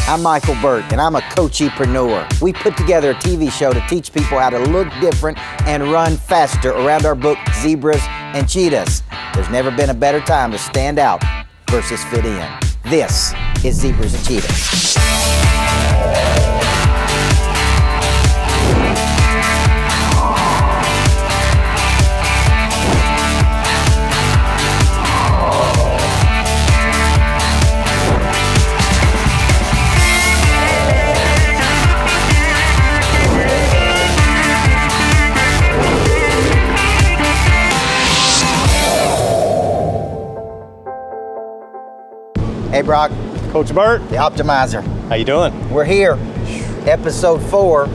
I'm Michael Burt, and I'm a coachepreneur. We put together a TV show to teach people how to look different and run faster around our book, Zebras and Cheetahs. There's never been a better time to stand out versus fit in. This is Zebras and Cheetahs. Hey, Brock. Coach Burt. The Optimizer. How you doing? We're here, episode 4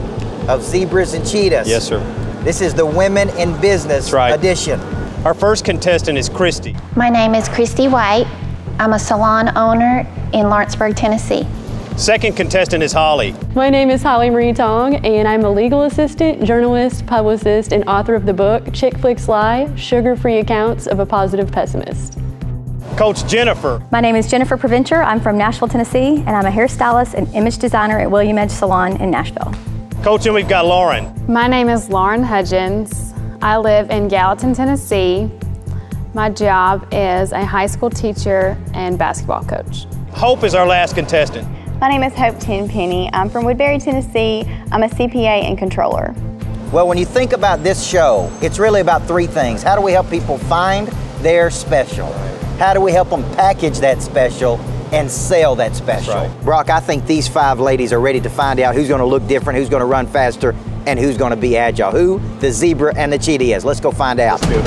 of Zebras and Cheetahs. Yes, sir. This is the Women in Business edition. Our first contestant is Christy. My name is Christy White. I'm a salon owner in Lawrenceburg, Tennessee. Second contestant is Holly. My name is Holly Marie Tong, and I'm a legal assistant, journalist, publicist, and author of the book, Chick Flicks Lie, Sugar-Free Accounts of a Positive Pessimist. Coach Jennifer. My name is Jennifer Preventure. I'm from Nashville, Tennessee, and I'm a hairstylist and image designer at William Edge Salon in Nashville. Coach, and we've got Lauren. My name is Lauren Hudgens. I live in Gallatin, Tennessee. My job is a high school teacher and basketball coach. Hope is our last contestant. My name is Hope Tenpenny. I'm from Woodbury, Tennessee. I'm a CPA and controller. Well, when you think about this show, it's really about 3 things. How do we help people find their special? How do we help them package that special and sell that special? That's right. Brock, I think these 5 ladies are ready to find out who's going to look different, who's going to run faster, and who's going to be agile. Who the zebra and the cheetah is. Let's go find out. Let's do it.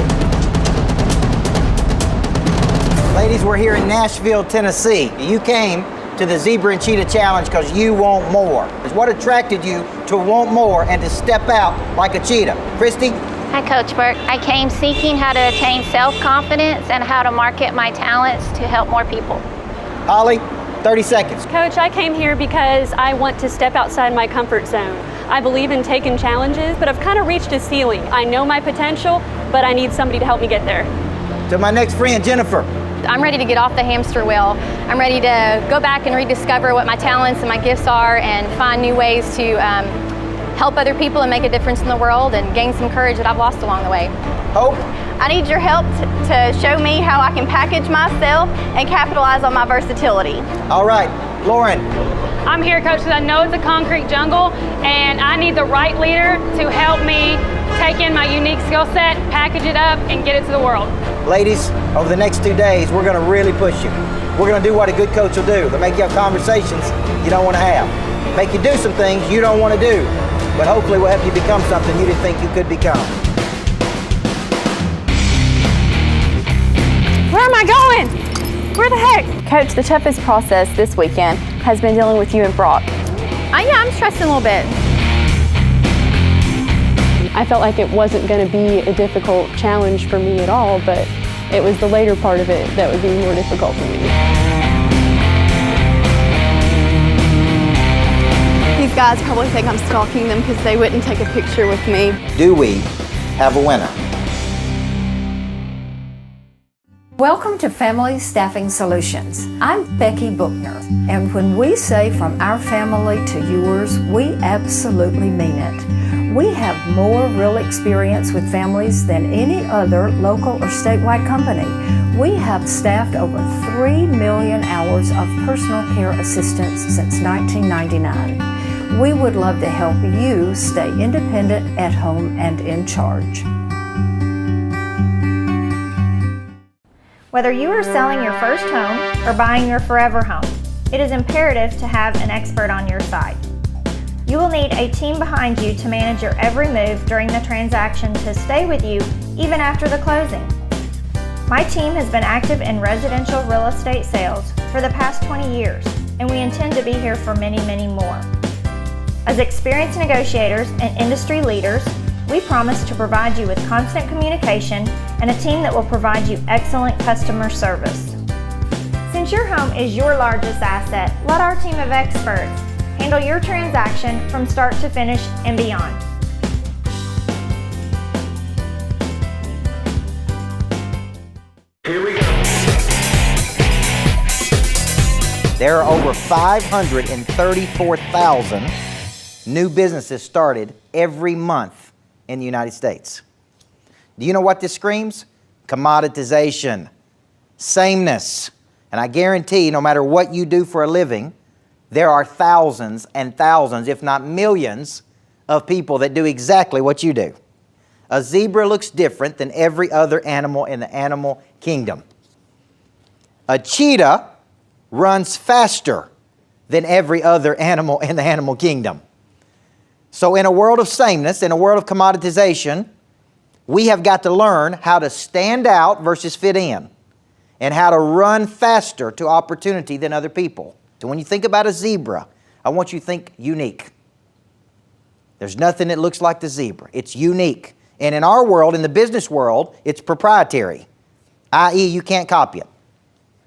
Ladies, we're here in Nashville, Tennessee. You came to the Zebra and Cheetah Challenge because you want more. What attracted you to want more and to step out like a cheetah? Christy? Hi, Coach Burt. I came seeking how to attain self-confidence and how to market my talents to help more people. Holly, 30 seconds. Coach, I came here because I want to step outside my comfort zone. I believe in taking challenges, but I've kind of reached a ceiling. I know my potential, but I need somebody to help me get there. To my next friend, Jennifer. I'm ready to get off the hamster wheel. I'm ready to go back and rediscover what my talents and my gifts are and find new ways to help other people and make a difference in the world and gain some courage that I've lost along the way. Hope. I need your help to show me how I can package myself and capitalize on my versatility. All right, Lauren. I'm here, Coach, because I know it's a concrete jungle, and I need the right leader to help me take in my unique skill set, package it up, and get it to the world. Ladies, over the next 2 days, we're going to really push you. We're going to do what a good coach will do. They'll make you have conversations you don't want to have. Make you do some things you don't want to do. But hopefully we'll help you become something you didn't think you could become. Where am I going? Where the heck? Coach, the toughest process this weekend has been dealing with you and Brock. Yeah, I'm stressed a little bit. I felt like it wasn't going to be a difficult challenge for me at all, but it was the later part of it that would be more difficult for me. These guys probably think I'm stalking them because they wouldn't take a picture with me. Do we have a winner? Welcome to Family Staffing Solutions. I'm Becky Buchner, and when we say from our family to yours, we absolutely mean it. We have more real experience with families than any other local or statewide company. We have staffed over 3 million hours of personal care assistance since 1999. We would love to help you stay independent, at home, and in charge. Whether you are selling your first home or buying your forever home, it is imperative to have an expert on your side. You will need a team behind you to manage your every move during the transaction to stay with you even after the closing. My team has been active in residential real estate sales for the past 20 years, and we intend to be here for many, many more. As experienced negotiators and industry leaders, we promise to provide you with constant communication and a team that will provide you excellent customer service. Since your home is your largest asset, let our team of experts handle your transaction from start to finish and beyond. Here we go. There are over 534,000 new businesses started every month in the United States. Do you know what this screams? Commoditization, sameness. And I guarantee no matter what you do for a living, there are thousands and thousands, if not millions, of people that do exactly what you do. A zebra looks different than every other animal in the animal kingdom. A cheetah runs faster than every other animal in the animal kingdom. So in a world of sameness, in a world of commoditization, we have got to learn how to stand out versus fit in, and how to run faster to opportunity than other people. So when you think about a zebra, I want you to think unique. There's nothing that looks like the zebra. It's unique. And in our world, in the business world, it's proprietary, i.e. you can't copy it.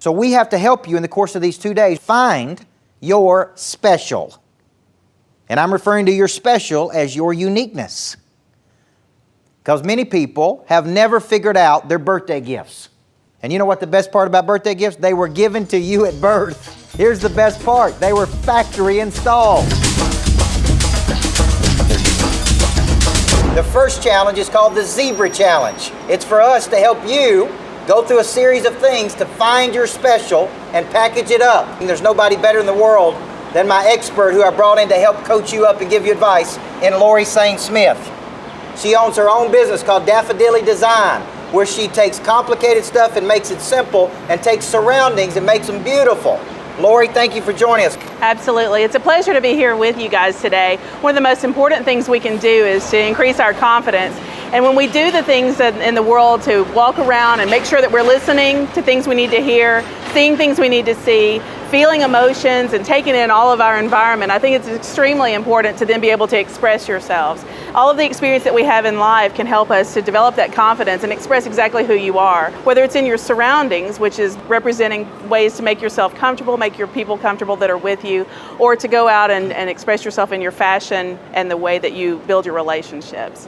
So we have to help you in the course of these 2 days find your special. And I'm referring to your special as your uniqueness. Because many people have never figured out their birthday gifts. And you know what the best part about birthday gifts? They were given to you at birth. Here's the best part. They were factory installed. The first challenge is called the Zebra Challenge. It's for us to help you go through a series of things to find your special and package it up. And there's nobody better in the world than my expert who I brought in to help coach you up and give you advice in Lori Sain-Smith. She owns her own business called Daffodilly Design, where she takes complicated stuff and makes it simple and takes surroundings and makes them beautiful. Lori, thank you for joining us. Absolutely. It's a pleasure to be here with you guys today. One of the most important things we can do is to increase our confidence. And when we do the things in the world to walk around and make sure that we're listening to things we need to hear, seeing things we need to see, feeling emotions and taking in all of our environment, I think it's extremely important to then be able to express yourselves. All of the experience that we have in life can help us to develop that confidence and express exactly who you are, whether it's in your surroundings, which is representing ways to make yourself comfortable, make your people comfortable that are with you, or to go out and express yourself in your fashion and the way that you build your relationships.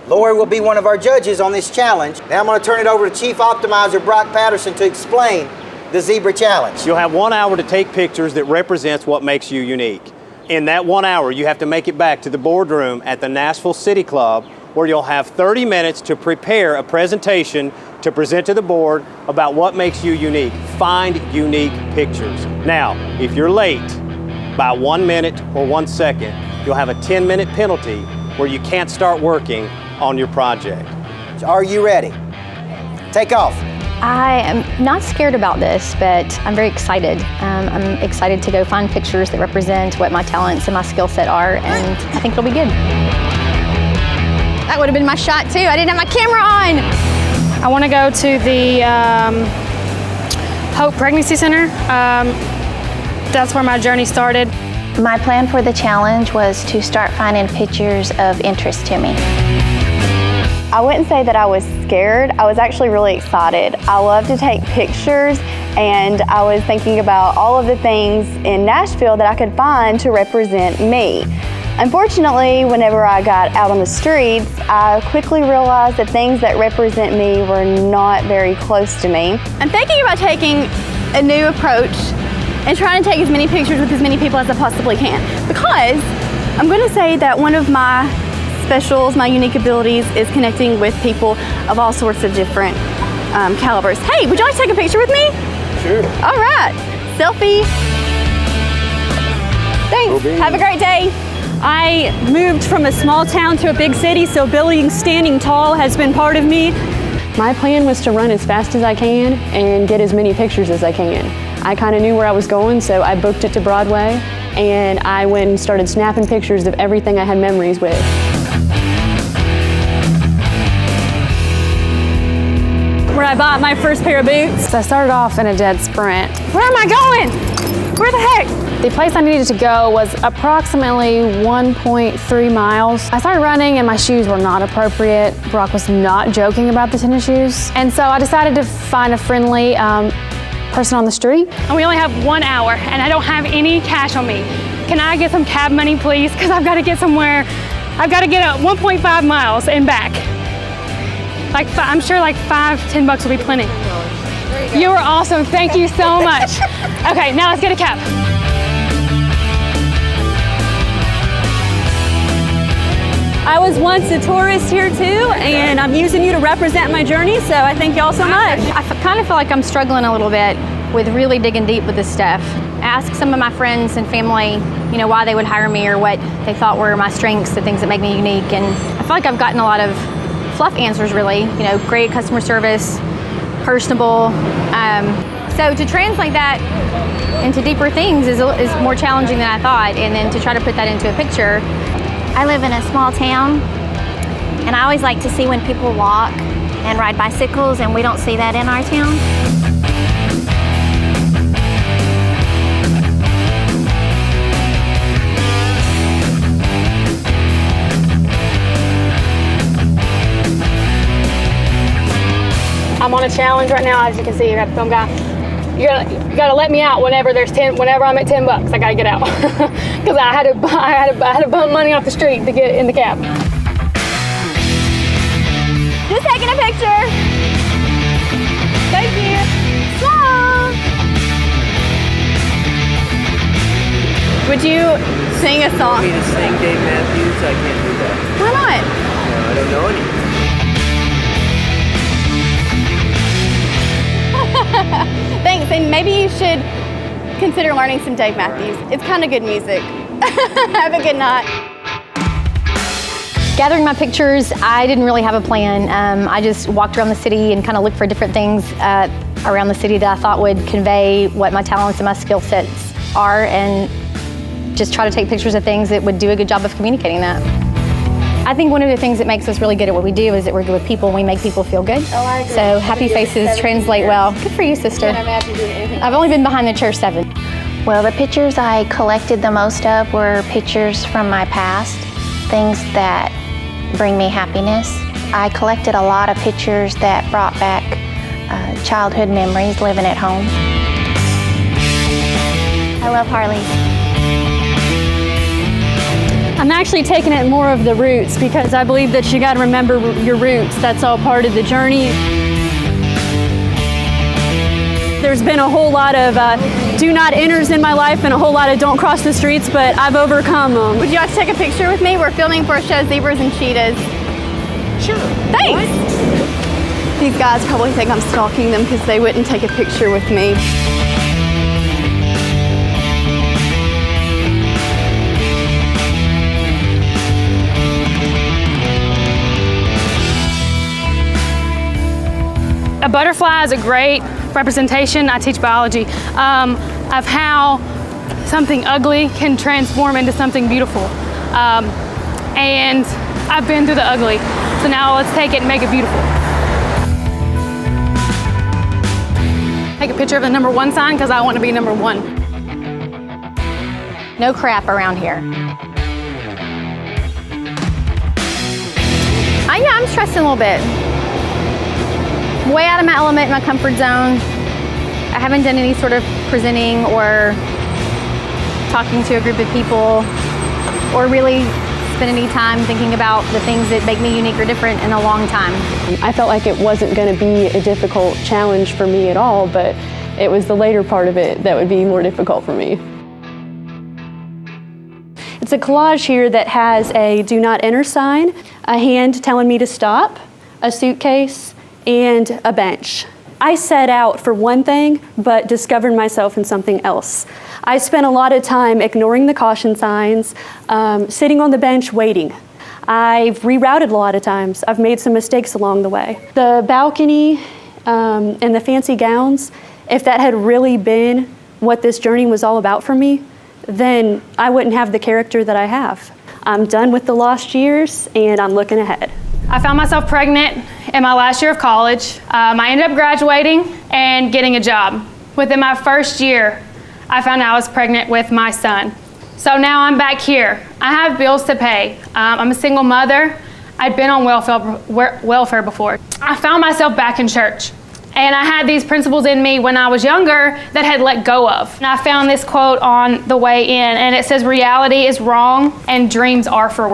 Lori will be one of our judges on this challenge. Now I'm going to turn it over to Chief Optimizer Brock Patterson to explain the Zebra Challenge. You'll have 1 hour to take pictures that represents what makes you unique. In that 1 hour, you have to make it back to the boardroom at the Nashville City Club, where you'll have 30 minutes to prepare a presentation to present to the board about what makes you unique. Find unique pictures. Now, if you're late by 1 minute or 1 second, you'll have a 10-minute penalty where you can't start working on your project. Are you ready? Take off. I am not scared about this, but I'm very excited. I'm excited to go find pictures that represent what my talents and my skill set are, and I think it'll be good. That would have been my shot too. I didn't have my camera on. I want to go to the Hope Pregnancy Center. That's where my journey started. My plan for the challenge was to start finding pictures of interest to me. I wouldn't say that I was scared. I was actually really excited. I love to take pictures, and I was thinking about all of the things in Nashville that I could find to represent me. Unfortunately, whenever I got out on the streets, I quickly realized that things that represent me were not very close to me. I'm thinking about taking a new approach and trying to take as many pictures with as many people as I possibly can, because I'm going to say that one of my specials, my unique abilities, is connecting with people of all sorts of different calibers. Hey, would you like to take a picture with me? Sure. All right, selfie. Thanks, have a great day. I moved from a small town to a big city, so building standing tall has been part of me. My plan was to run as fast as I can and get as many pictures as I can. I kind of knew where I was going, so I booked it to Broadway, and I went and started snapping pictures of everything I had memories with. Where I bought my first pair of boots. So I started off in a dead sprint. Where am I going? Where the heck? The place I needed to go was approximately 1.3 miles. I started running and my shoes were not appropriate. Brock was not joking about the tennis shoes. And so I decided to find a friendly person on the street. And we only have 1 hour and I don't have any cash on me. Can I get some cab money, please? Because I've got to get somewhere. I've got to get 1.5 miles and back. I'm sure like $5-10 will be plenty. You were awesome. Thank you so much. Okay, now let's get a cap. I was once a tourist here too, and I'm using you to represent my journey, so I thank y'all so much. I kind of feel like I'm struggling a little bit with really digging deep with this stuff. Ask some of my friends and family, you know, why they would hire me or what they thought were my strengths, the things that make me unique, and I feel like I've gotten a lot of fluff answers really, you know, great customer service, personable. So to translate that into deeper things is more challenging than I thought, and then to try to put that into a picture. I live in a small town, and I always like to see when people walk and ride bicycles, and we don't see that in our town. I'm on a challenge right now, as you can see. You got the film guy. You gotta let me out whenever I'm at $10. I gotta get out because I had to bum money off the street to get in the cab. Just taking a picture. Thank you. Smile. Would you sing a song? You want me to sing Dave Matthews? I can't do that. Why not? No, I don't know any. Thanks, and maybe you should consider learning some Dave Matthews. It's kind of good music. Have a good night. Gathering my pictures, I didn't really have a plan. I just walked around the city and kind of looked for different things around the city that I thought would convey what my talents and my skill sets are, and just try to take pictures of things that would do a good job of communicating that. I think one of the things that makes us really good at what we do is that we're good with people and we make people feel good. Oh, I agree. So happy faces translate well. Good for you, sister. I've only been behind the chair 7. Well, the pictures I collected the most of were pictures from my past, things that bring me happiness. I collected a lot of pictures that brought back childhood memories living at home. I love Harley. I'm actually taking it more of the roots because I believe that you got to remember your roots. That's all part of the journey. There's been a whole lot of do not enters in my life and a whole lot of don't cross the streets, but I've overcome them. Would you like to take a picture with me? We're filming for a show, Zebras and Cheetahs. Sure. Thanks. What? These guys probably think I'm stalking them because they wouldn't take a picture with me. A butterfly is a great representation, I teach biology, of how something ugly can transform into something beautiful. And I've been through the ugly, so now let's take it and make it beautiful. Take a picture of the #1 sign because I want to be #1. No crap around here. Yeah, I'm stressing a little bit. Way out of my element, my comfort zone. I haven't done any sort of presenting or talking to a group of people or really spent any time thinking about the things that make me unique or different in a long time. I felt like it wasn't going to be a difficult challenge for me at all, but it was the later part of it that would be more difficult for me. It's a collage here that has a do not enter sign, a hand telling me to stop, a suitcase, and a bench. I set out for one thing, but discovered myself in something else. I spent a lot of time ignoring the caution signs, sitting on the bench waiting. I've rerouted a lot of times. I've made some mistakes along the way. The balcony and the fancy gowns, if that had really been what this journey was all about for me, then I wouldn't have the character that I have. I'm done with the lost years and I'm looking ahead. I found myself pregnant in my last year of college. I ended up graduating and getting a job. Within my first year, I found out I was pregnant with my son. So now I'm back here. I have bills to pay. I'm a single mother. I'd been on welfare before. I found myself back in church. And I had these principles in me when I was younger that I had let go of. And I found this quote on the way in, and it says, reality is wrong and dreams are for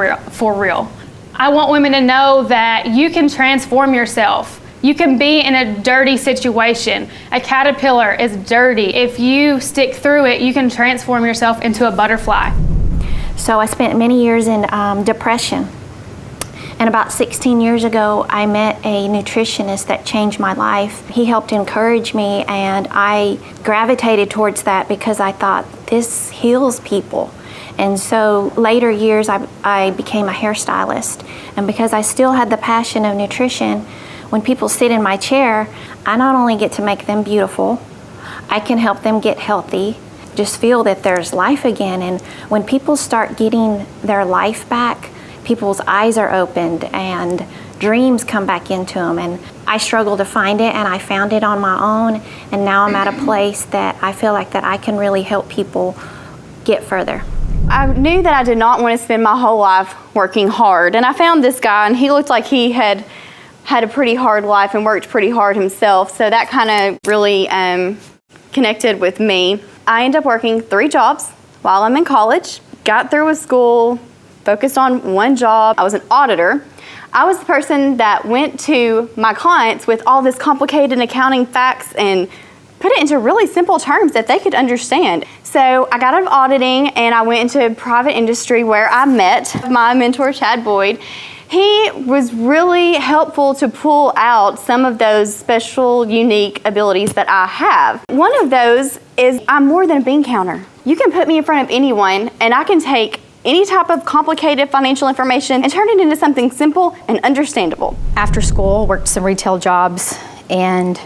real. I want women to know that you can transform yourself. You can be in a dirty situation. A caterpillar is dirty. If you stick through it, you can transform yourself into a butterfly. So I spent many years in depression. And about 16 years ago, I met a nutritionist that changed my life. He helped encourage me, and I gravitated towards that because I thought, this heals people. And so later years, I became a hairstylist. And because I still had the passion of nutrition, when people sit in my chair, I not only get to make them beautiful, I can help them get healthy, just feel that there's life again. And when people start getting their life back, people's eyes are opened and dreams come back into them. And I struggled to find it, and I found it on my own. And now I'm at a place that I feel like that I can really help people get further. I knew that I did not want to spend my whole life working hard. And I found this guy, and he looked like he had a pretty hard life and worked pretty hard himself. So that kind of really connected with me. I ended up working 3 jobs while I'm in college, got through with school, focused on one job. I was an auditor. I was the person that went to my clients with all this complicated accounting facts and put it into really simple terms that they could understand. So I got out of auditing and I went into private industry where I met my mentor, Chad Boyd. He was really helpful to pull out some of those special, unique abilities that I have. One of those is I'm more than a bean counter. You can put me in front of anyone and I can take any type of complicated financial information and turn it into something simple and understandable. After school, worked some retail jobs and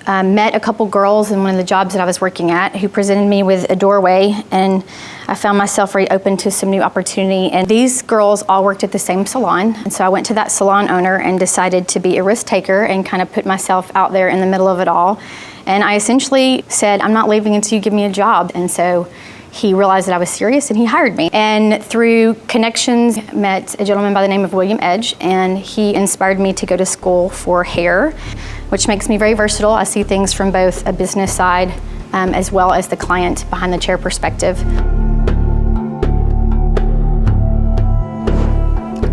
met a couple girls in one of the jobs that I was working at who presented me with a doorway, and I found myself very open to some new opportunity. And these girls all worked at the same salon, and so I went to that salon owner and decided to be a risk taker and kind of put myself out there in the middle of it all. And I essentially said, I'm not leaving until you give me a job. And so he realized that I was serious and he hired me. And through connections, met a gentleman by the name of William Edge, and he inspired me to go to school for hair, which makes me very versatile. I see things from both a business side as well as the client behind the chair perspective.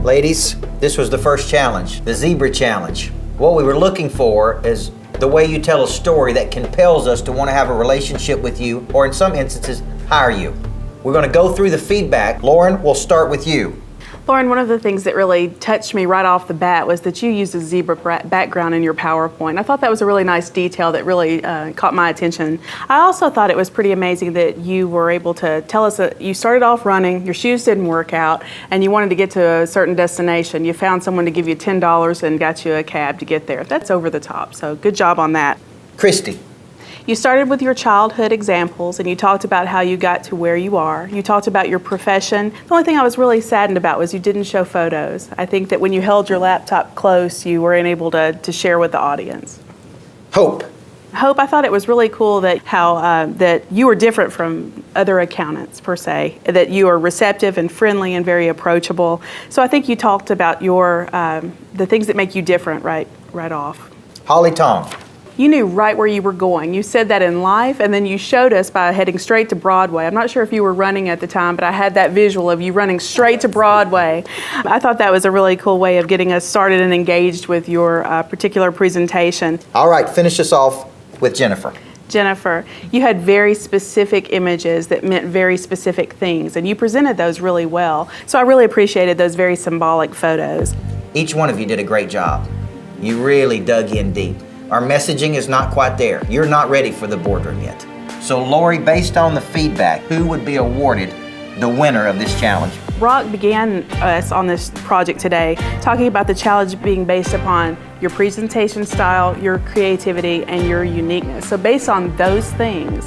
Ladies, this was the first challenge, the Zebra Challenge. What we were looking for is the way you tell a story that compels us to want to have a relationship with you, or in some instances, hire you. We're going to go through the feedback. Lauren, we'll start with you. Lauren, one of the things that really touched me right off the bat was that you used a zebra background in your PowerPoint. I thought that was a really nice detail that really caught my attention. I also thought it was pretty amazing that you were able to tell us that you started off running, your shoes didn't work out, and you wanted to get to a certain destination. You found someone to give you $10 and got you a cab to get there. That's over the top, so good job on that. Christy. You started with your childhood examples, and you talked about how you got to where you are. You talked about your profession. The only thing I was really saddened about was you didn't show photos. I think that when you held your laptop close, you weren't able to share with the audience. Hope. Hope, I thought it was really cool that how that you were different from other accountants per se, that you are receptive and friendly and very approachable. So I think you talked about your the things that make you different right off. Holly Tong. You knew right where you were going. You said that in life, and then you showed us by heading straight to Broadway. I'm not sure if you were running at the time, but I had that visual of you running straight to Broadway. I thought that was a really cool way of getting us started and engaged with your particular presentation. All right, finish us off with Jennifer. Jennifer, you had very specific images that meant very specific things, and you presented those really well. So I really appreciated those very symbolic photos. Each one of you did a great job. You really dug in deep. Our messaging is not quite there. You're not ready for the boardroom yet. So Lori, based on the feedback, who would be awarded the winner of this challenge? Brock began us on this project today talking about the challenge being based upon your presentation style, your creativity, and your uniqueness. So based on those things,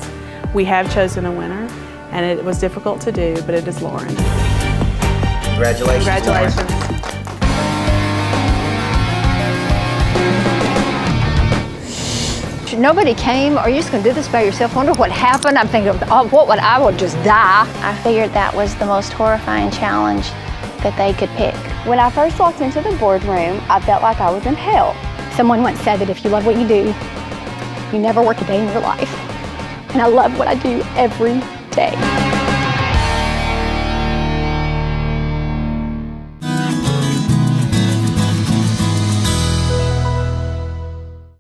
we have chosen a winner, and it was difficult to do, but it is Lauren. Congratulations, Congratulations. Lauren. Nobody came. Are you just going to do this by yourself? Wonder what happened. I'm thinking, oh, what would I would just die. I figured that was the most horrifying challenge that they could pick. When I first walked into the boardroom, I felt like I was in hell. Someone once said that if you love what you do, you never work a day in your life. And I love what I do every day.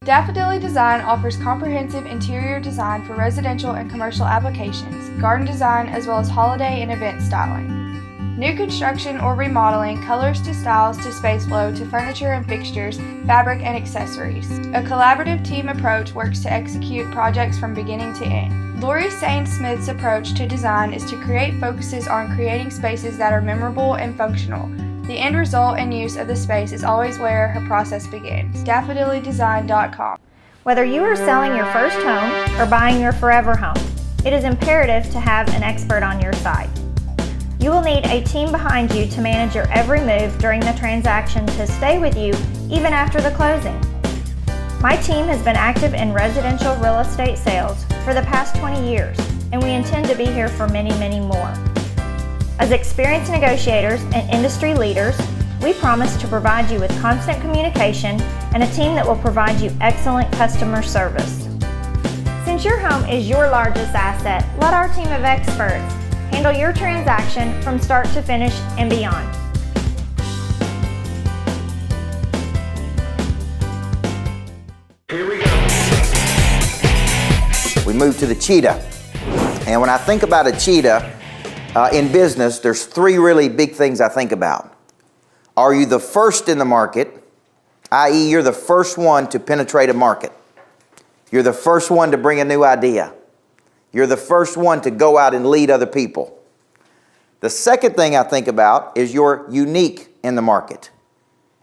Daffodilly Design offers comprehensive interior design for residential and commercial applications, garden design, as well as holiday and event styling. New construction or remodeling, colors to styles to space flow to furniture and fixtures, fabric and accessories. A collaborative team approach works to execute projects from beginning to end. Lori Sain-Smith's approach to design is to create focuses on creating spaces that are memorable and functional. The end result and use of the space is always where her process begins. daffodillydesign.com. Whether you are selling your first home or buying your forever home, it is imperative to have an expert on your side. You will need a team behind you to manage your every move during the transaction to stay with you even after the closing. My team has been active in residential real estate sales for the past 20 years, and we intend to be here for many, many more. As experienced negotiators and industry leaders, we promise to provide you with constant communication and a team that will provide you excellent customer service. Since your home is your largest asset, let our team of experts handle your transaction from start to finish and beyond. Here we go. We move to the cheetah. And when I think about a cheetah in business, there's three really big things I think about. Are you the first in the market, i.e. you're the first one to penetrate a market? You're the first one to bring a new idea. You're the first one to go out and lead other people. The second thing I think about is you're unique in the market.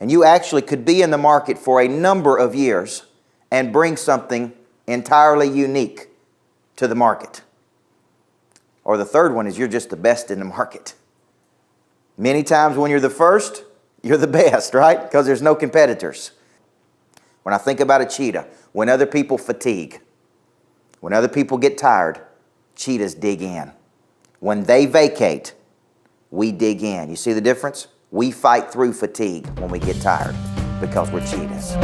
And you actually could be in the market for a number of years and bring something entirely unique to the market. Or the third one is you're just the best in the market. Many times when you're the first, you're the best, right? Because there's no competitors. When I think about a cheetah, when other people fatigue, when other people get tired, cheetahs dig in. When they vacate, we dig in. You see the difference? We fight through fatigue when we get tired because we're cheetahs.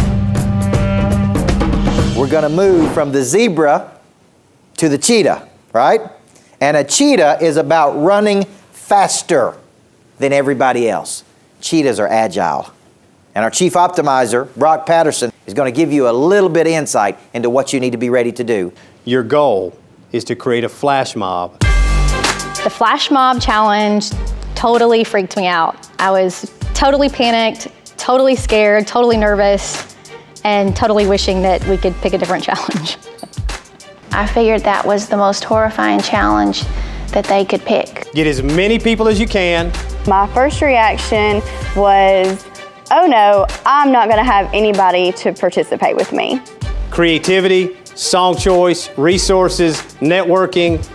We're going to move from the zebra to the cheetah, right? And a cheetah is about running faster than everybody else. Cheetahs are agile. And our chief optimizer, Brock Patterson, is going to give you a little bit of insight into what you need to be ready to do. Your goal is to create a flash mob. The flash mob challenge totally freaked me out. I was totally panicked, totally scared, totally nervous, and totally wishing that we could pick a different challenge. I figured that was the most horrifying challenge that they could pick. Get as many people as you can. My first reaction was, oh no, I'm not going to have anybody to participate with me. Creativity, song choice, resources, networking.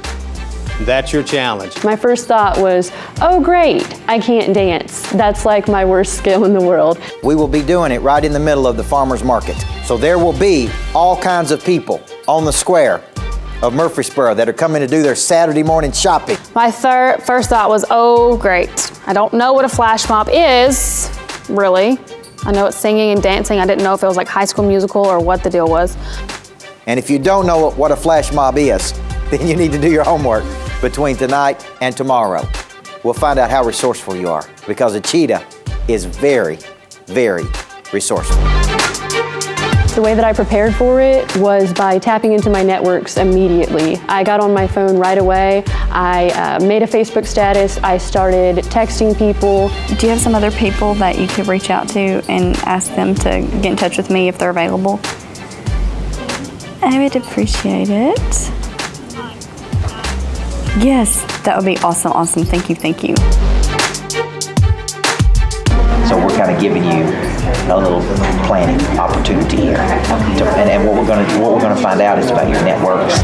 That's your challenge. My first thought was, oh great, I can't dance. That's like my worst skill in the world. We will be doing it right in the middle of the farmer's market. So there will be all kinds of people on the square of Murfreesboro that are coming to do their Saturday morning shopping. My first thought was, oh great. I don't know what a flash mob is, really. I know it's singing and dancing. I didn't know if it was like High School Musical or what the deal was. And if you don't know what a flash mob is, then you need to do your homework between tonight and tomorrow. We'll find out how resourceful you are, because a cheetah is very, very resourceful. The way that I prepared for it was by tapping into my networks immediately. I got on my phone right away. I made a Facebook status. I started texting people. Do you have some other people that you could reach out to and ask them to get in touch with me if they're available? I would appreciate it. Yes, that would be awesome, awesome. Thank you, thank you. So we're kind of giving you a little planning opportunity here. And what we're gonna find out is about your networks.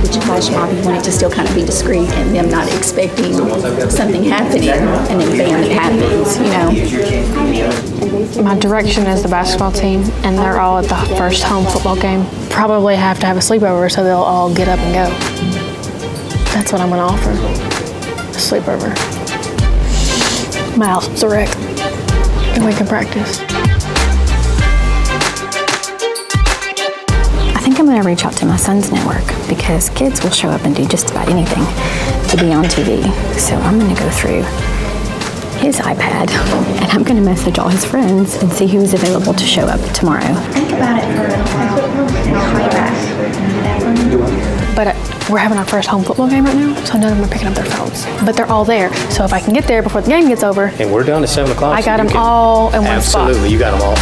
Which flash mob you want it to still kind of be discreet and them not expecting something happening and then bam, it happens, you know. My direction is the basketball team, and they're all at the first home football game. Probably have to have a sleepover so they'll all get up and go. That's what I'm going to offer, a sleepover. My house is a wreck, and we can practice. I think I'm going to reach out to my son's network, because kids will show up and do just about anything to be on TV. So I'm going to go through his iPad, and I'm going to message all his friends and see who is available to show up tomorrow. Think about it for a minute, and I'll call you back. But we're having our first home football game right now, so none of them are picking up their phones. But they're all there, so if I can get there before the game gets over. And we're done at 7 o'clock. I got them all in one spot. Absolutely, you got them all.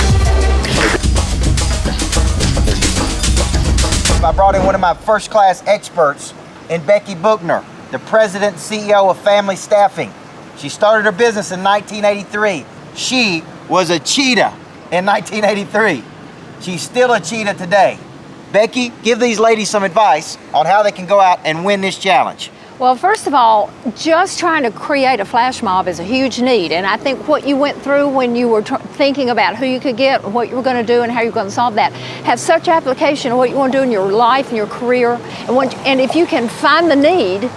I brought in one of my first-class experts in Becky Buchner, the president and CEO of Family Staffing. She started her business in 1983. She was a cheetah in 1983. She's still a cheetah today. Becky, give these ladies some advice on how they can go out and win this challenge. Well, first of all, just trying to create a flash mob is a huge need. And I think what you went through when you were thinking about who you could get, what you were going to do, and how you're going to solve that, have such application of what you want to do in your life and your career. And if you can find the need,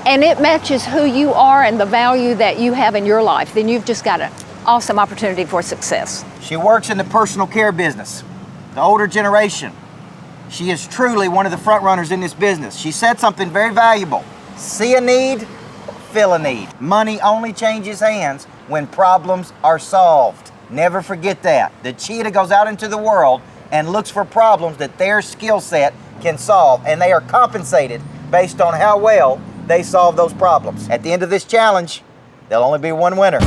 and it matches who you are and the value that you have in your life, then you've just got an awesome opportunity for success. She works in the personal care business, the older generation. She is truly one of the front runners in this business. She said something very valuable. See a need, fill a need. Money only changes hands when problems are solved. Never forget that. The cheetah goes out into the world and looks for problems that their skill set can solve, and they are compensated based on how well they solve those problems. At the end of this challenge, there'll only be one winner.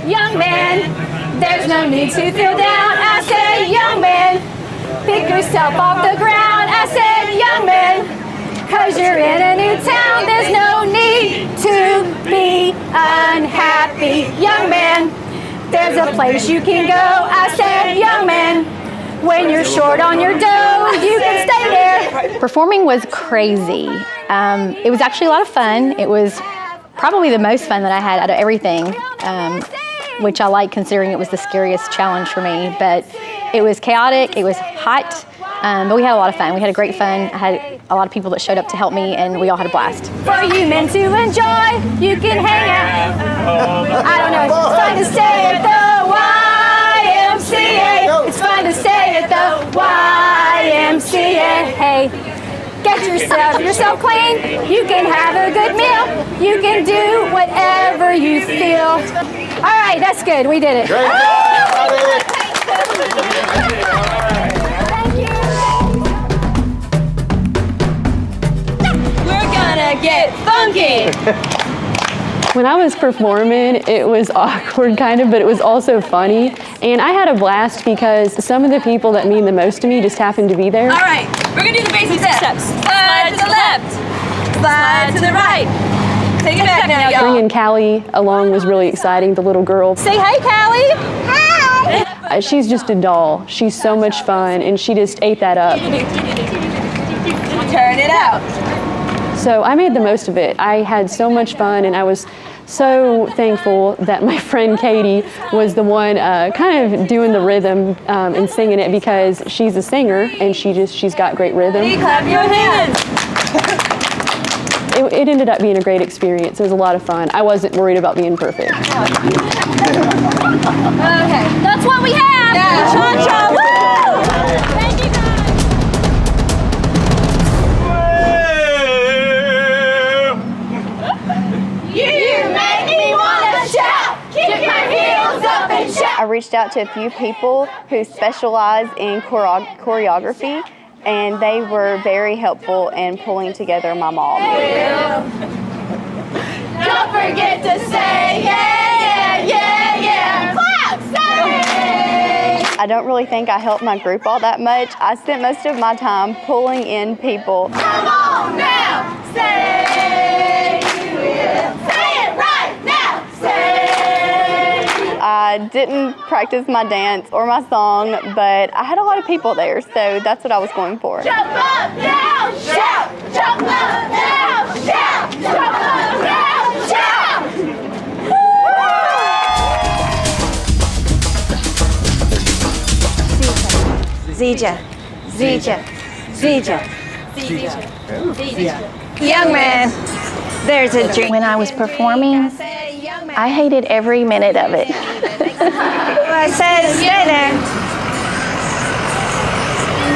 Young man, there's no need to feel down. I said, young man, pick yourself off the ground. I said, young man, 'cause you're in a new town. There's no need to be unhappy. Young man, there's a place you can go. I said, young man, when you're short on your dough, you can stay there. Performing was crazy. It was actually a lot of fun. It was probably the most fun that I had out of everything, which I like considering it was the scariest challenge for me. But it was chaotic, it was hot, but we had a lot of fun. We had a great fun. I had a lot of people that showed up to help me, and we all had a blast. For you men to enjoy, you can hang out. I don't know, it's fun to stay at the YMCA. It's fun to stay at the YMCA. Hey, get yourself clean. You can have a good meal. You can do whatever you feel. All right, that's good. We did it. Thank you. We're gonna get funky. When I was performing, it was awkward kind of, but it was also funny. And I had a blast because some of the people that mean the most to me just happened to be there. All right, we're gonna do the basic steps. Slide to the left, slide to the right. Take it back now, y'all. Bringing Callie along was really exciting, the little girl. Say hey, Callie. Hi. She's just a doll. She's so much fun, and she just ate that up. Turn it out. So I made the most of it. I had so much fun, and I was so thankful that my friend Katie was the one kind of doing the rhythm and singing it, because she's a singer and she's got great rhythm. Clap your hands. It ended up being a great experience. It was a lot of fun. I wasn't worried about being perfect. Okay, that's what we have. Yeah. Cha-cha, woo! Thank you guys. You make me want to shout. Kick your heels up and shout. I reached out to a few people who specialize in choreography, and they were very helpful in pulling together my mom. Don't forget to say yeah, yeah, yeah, yeah. Clap, say! I don't really think I helped my group all that much. I spent most of my time pulling in people. Come on now, say it right now, say. I didn't practice my dance or my song, but I had a lot of people there, so that's what I was going for. Jump up, down, shout. Jump up, down, shout. Jump up, down, shout. Zija, Zija, Zija, Zija. Young man, there's a dream. When I was performing, I hated every minute of it. I said stay there.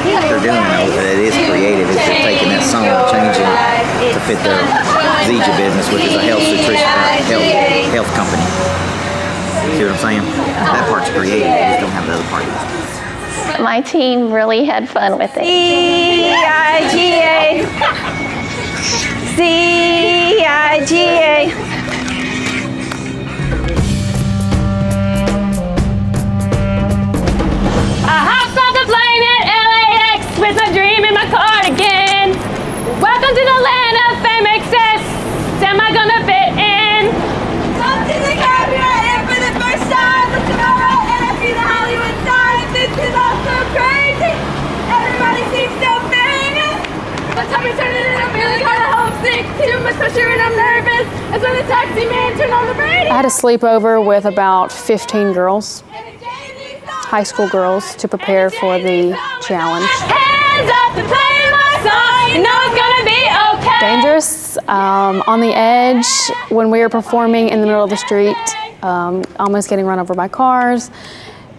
What they're doing, though, it is creative. It's just taking that song and changing it to fit their Zija business, which is a health nutrition health company. See what I'm saying? That part's creative. You just don't have the other part. My team really had fun with it. Z-I-G-A. Z-I-G-A. I hopped off the plane at LAX with my dream in my cardigan. Welcome to the land of fame excess. Am I gonna fit in? Come to the caviar and for the first time for tomorrow and I see the Hollywood sign. This is all so crazy. Everybody seems so famous. My tummy's turning and I'm feeling kinda homesick. Too much pressure and I'm nervous. That's when the taxi man turned on the radio. I had a sleepover with about 15 girls, high school girls, to prepare for the challenge. Hands up to play my song. You know it's gonna be okay. Dangerous, on the edge, when we were performing in the middle of the street, almost getting run over by cars,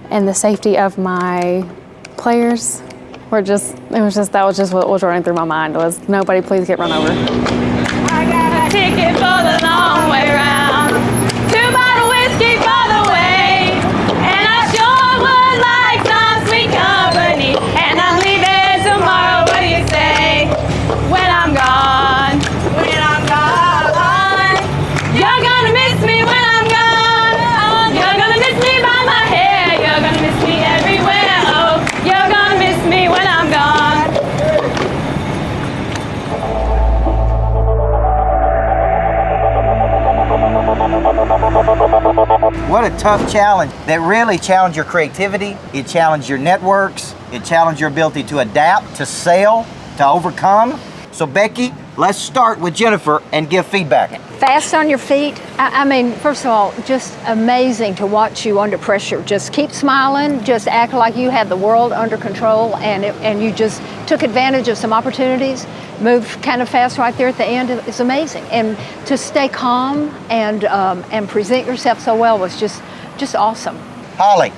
and the safety of my players that was just what was running through my mind was, nobody please get run over. I got a ticket for the long way round. 2 bottle whiskey for the way. And I sure would like some sweet company. And I'm leaving tomorrow, what do you say? When I'm gone. When I'm gone. You're gonna miss me when I'm gone. You're gonna miss me by my hair. You're gonna miss me everywhere. Oh, you're gonna miss me when I'm gone. What a tough challenge that really challenged your creativity. It challenged your networks. It challenged your ability to adapt, to sail, to overcome. So Becky, let's start with Jennifer and give feedback. Fast on your feet. I mean, first of all, just amazing to watch you under pressure. Just keep smiling, just act like you had the world under control, and you just took advantage of some opportunities, moved kind of fast right there at the end. It's amazing. And to stay calm and present yourself so well was just awesome. Holly.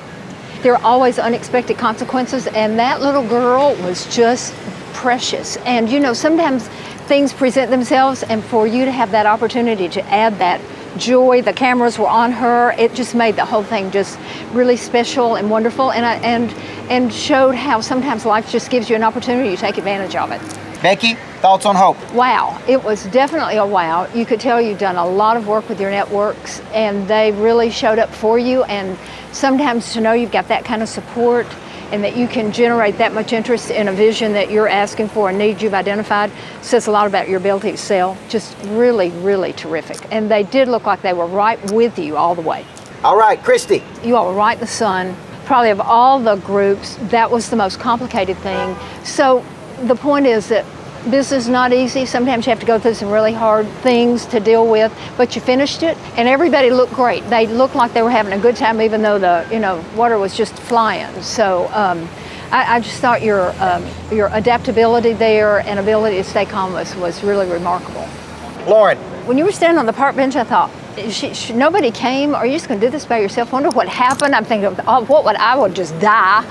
There are always unexpected consequences, and that little girl was just precious. And you know, sometimes things present themselves, and for you to have that opportunity to add that joy, the cameras were on her, it just made the whole thing just really special and wonderful, and showed how sometimes life just gives you an opportunity to take advantage of it. Becky, thoughts on Hope? Wow, it was definitely a wow. You could tell you've done a lot of work with your networks, and they really showed up for you, and sometimes to know you've got that kind of support and that you can generate that much interest in a vision that you're asking for, a need you've identified, says a lot about your ability to sell. Just really, really terrific. And they did look like they were right with you all the way. All right, Christy. You all were right in the sun. Probably of all the groups, that was the most complicated thing. So the point is that this is not easy. Sometimes you have to go through some really hard things to deal with, but you finished it, and everybody looked great. They looked like they were having a good time, even though the water was just flying. So I just thought your adaptability there and ability to stay calm was really remarkable. Lauren. When you were standing on the park bench, I thought, nobody came. Are you just going to do this by yourself? Wonder what happened. I'm thinking, I would just die.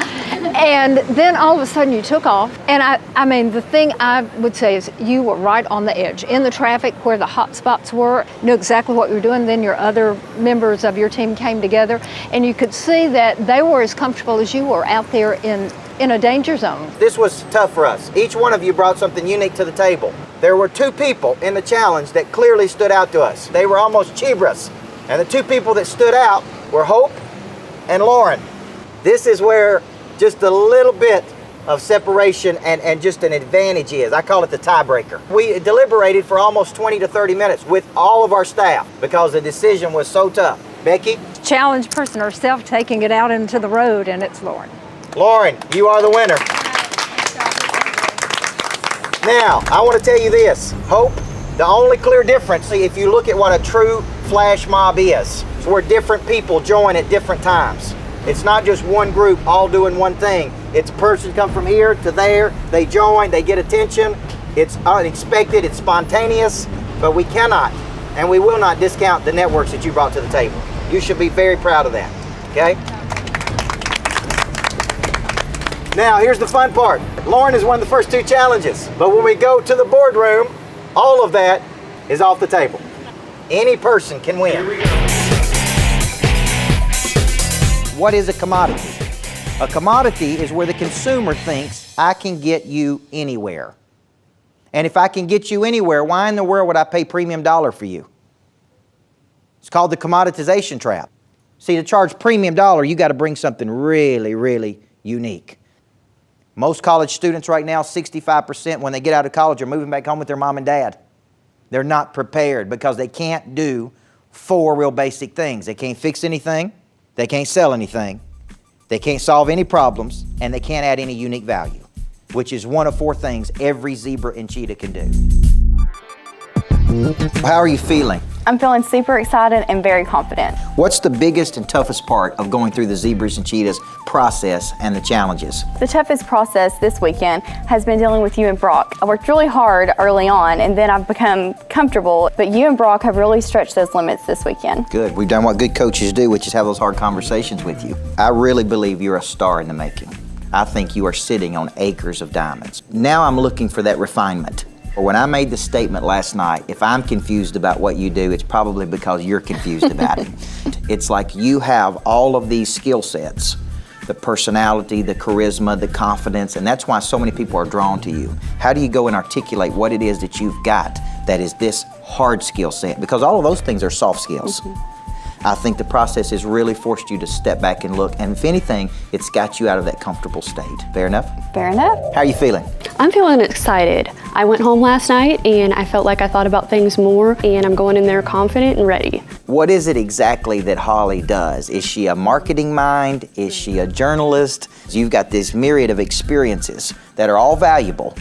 And then all of a sudden you took off. And I mean, the thing I would say is you were right on the edge. In the traffic where the hot spots were, knew exactly what you were doing. Then your other members of your team came together. And you could see that they were as comfortable as you were out there in a danger zone. This was tough for us. Each one of you brought something unique to the table. There were 2 people in the challenge that clearly stood out to us. They were almost Cheetahs. And the 2 people that stood out were Hope and Lauren. This is where just a little bit of separation and just an advantage is. I call it the tiebreaker. We deliberated for almost 20 to 30 minutes with all of our staff because the decision was so tough. Becky? Challenge person herself taking it out into the road, and it's Lauren. Lauren, you are the winner. Now, I want to tell you this. Hope, the only clear difference, if you look at what a true flash mob is where different people join at different times. It's not just one group all doing one thing. It's a person come from here to there, they join, they get attention. It's unexpected, it's spontaneous, but we cannot and we will not discount the networks that you brought to the table. You should be very proud of that, okay? Now, here's the fun part. Lauren has won the first 2 challenges, but when we go to the boardroom, all of that is off the table. Any person can win. What is a commodity? A commodity is where the consumer thinks, I can get you anywhere. And if I can get you anywhere, why in the world would I pay premium dollar for you? It's called the commoditization trap. See, to charge premium dollar, you got to bring something really, really unique. Most college students right now, 65% when they get out of college are moving back home with their mom and dad. They're not prepared because they can't do 4 real basic things. They can't fix anything, they can't sell anything, they can't solve any problems, and they can't add any unique value, which is one of 4 things every zebra and cheetah can do. How are you feeling? I'm feeling super excited and very confident. What's the biggest and toughest part of going through the zebras and cheetahs process and the challenges? The toughest process this weekend has been dealing with you and Brock. I worked really hard early on and then I've become comfortable, but you and Brock have really stretched those limits this weekend. Good. We've done what good coaches do, which is have those hard conversations with you. I really believe you're a star in the making. I think you are sitting on acres of diamonds. Now I'm looking for that refinement. When I made the statement last night, if I'm confused about what you do, it's probably because you're confused about it. It's like you have all of these skill sets, the personality, the charisma, the confidence, and that's why so many people are drawn to you. How do you go and articulate what it is that you've got that is this hard skill set? Because all of those things are soft skills. I think the process has really forced you to step back and look, and if anything, it's got you out of that comfortable state. Fair enough? Fair enough. How are you feeling? I'm feeling excited. I went home last night and I felt like I thought about things more, and I'm going in there confident and ready. What is it exactly that Holly does? Is she a marketing mind? Is she a journalist? You've got this myriad of experiences that are all valuable,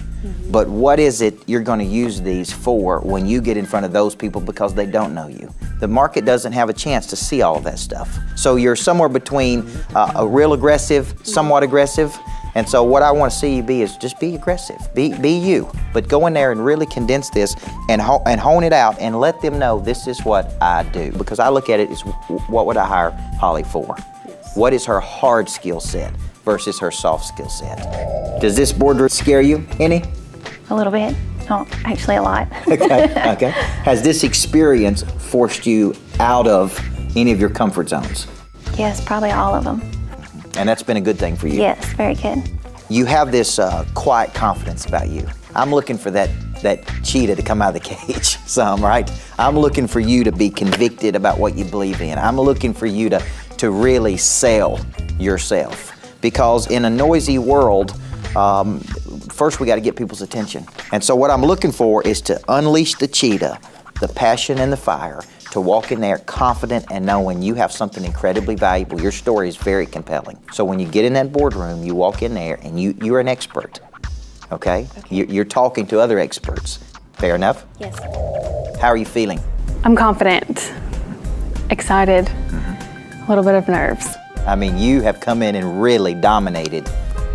but what is it you're going to use these for when you get in front of those people because they don't know you? The market doesn't have a chance to see all of that stuff. So you're somewhere between a real aggressive, somewhat aggressive, and so what I want to see you be is just be aggressive, be you, but go in there and really condense this and hone it out and let them know this is what I do. Because I look at it as what would I hire Holly for? Yes. What is her hard skill set versus her soft skill set? Does this boardroom scare you any? A little bit. Oh, actually a lot. Okay. Has this experience forced you out of any of your comfort zones? Yes, probably all of them. And that's been a good thing for you? Yes, very good. You have this quiet confidence about you. I'm looking for that cheetah to come out of the cage some, right? I'm looking for you to be convicted about what you believe in. I'm looking for you to really sell yourself. Because in a noisy world, first we got to get people's attention. And so what I'm looking for is to unleash the cheetah, the passion and the fire, to walk in there confident and knowing you have something incredibly valuable. Your story is very compelling. So when you get in that boardroom, you walk in there and you're an expert, okay? You're talking to other experts. Fair enough? Yes. How are you feeling? I'm confident, excited, a little bit of nerves. I mean, you have come in and really dominated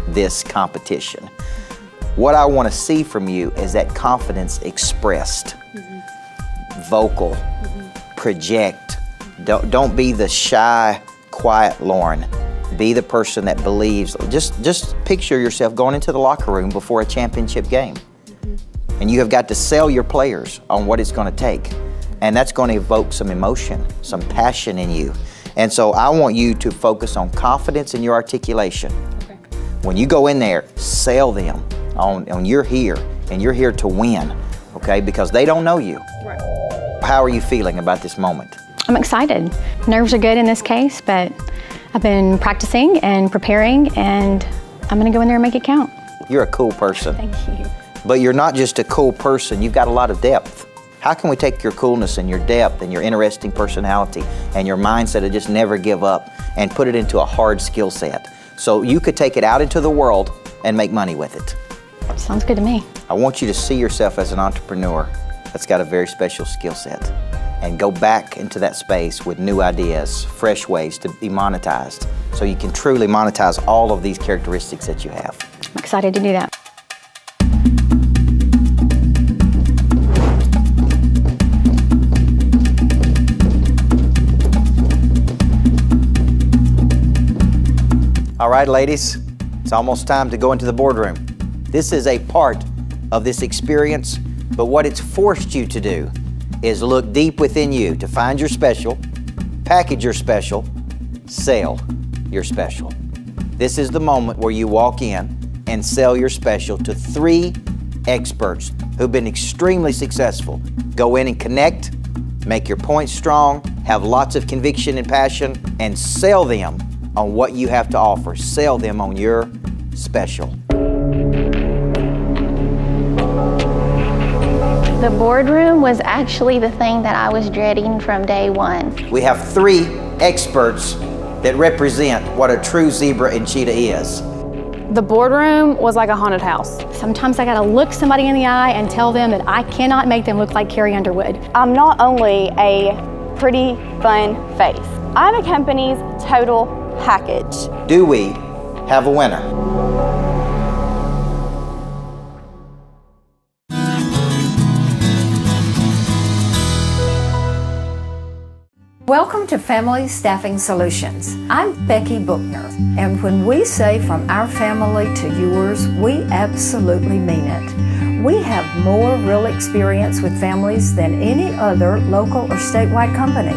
this competition. What I want to see from you is that confidence expressed, vocal, project. Don't be the shy, quiet Lauren. Be the person that believes. Just picture yourself going into the locker room before a championship game. And you have got to sell your players on what it's going to take. And that's going to evoke some emotion, some passion in you. And so I want you to focus on confidence in your articulation. Okay. When you go in there, sell them on you're here and you're here to win, okay? Because they don't know you. Right. How are you feeling about this moment? I'm excited. Nerves are good in this case, but I've been practicing and preparing, and I'm gonna go in there and make it count. You're a cool person. Thank you. But you're not just a cool person, you've got a lot of depth. How can we take your coolness and your depth and your interesting personality and your mindset to just never give up and put it into a hard skill set so you could take it out into the world and make money with it? Sounds good to me. I want you to see yourself as an entrepreneur that's got a very special skill set and go back into that space with new ideas, fresh ways to be monetized so you can truly monetize all of these characteristics that you have. I'm excited to do that. All right, ladies, it's almost time to go into the boardroom. This is a part of this experience, but what it's forced you to do is look deep within you to find your special, package your special, sell your special. This is the moment where you walk in and sell your special to 3 experts who've been extremely successful. Go in and connect, make your points strong, have lots of conviction and passion, and sell them on what you have to offer. Sell them on your special. The boardroom was actually the thing that I was dreading from day one. We have 3 experts that represent what a true zebra and cheetah is. The boardroom was like a haunted house. Sometimes I gotta look somebody in the eye and tell them that I cannot make them look like Carrie Underwood. I'm not only a pretty fun face, I'm a company's total package. Do we have a winner? Welcome to Family Staffing Solutions. I'm Becky Bookner, and when we say from our family to yours, we absolutely mean it. We have more real experience with families than any other local or statewide company.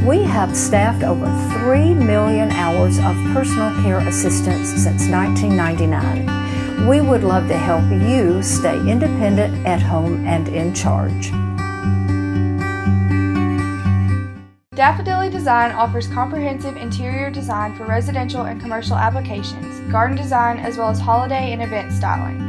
We have staffed over 3 million hours of personal care assistance since 1999. We would love to help you stay independent at home and in charge. Daffodilly Design offers comprehensive interior design for residential and commercial applications, garden design, as well as holiday and event styling.